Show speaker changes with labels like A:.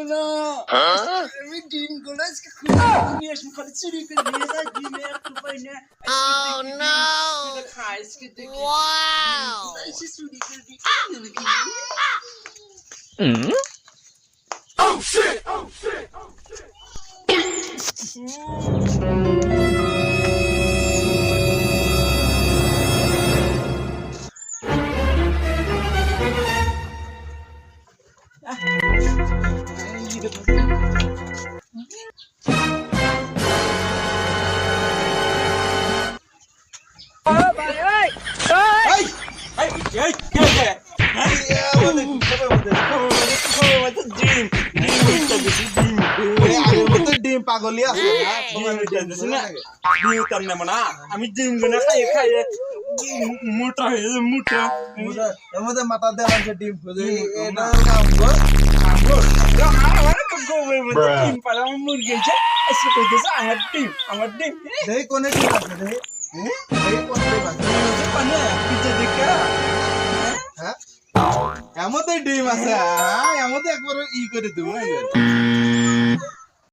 A: গুলো আমি ডিম গুলো আজকে খুলে নিয়ে আসবো খালি চুরি করে নিয়ে যাই ডিমে আর তো পাই না খাইস কে দেখি এসে চুরি করে দিই
B: Oh shit!
A: ডিম পাগলি আছে
B: ডিম তার নাম না আমি ডিম গুনা খাইয়ে খাইয়ে মোটা হয়ে মোটা
A: এর মধ্যে মাথা দেওয়া আছে ডিম এটা কাম কর
B: ডিম পালা মুরগি আছে এসে কইতেছে আমার ডিম
A: দেই কোনে ডিম আছে দেই কোনে ডিম আছে
B: পানে পিছে দেখা
A: হ্যাঁ এমতে ডিম আছে এমতে একবার ই করে দেবো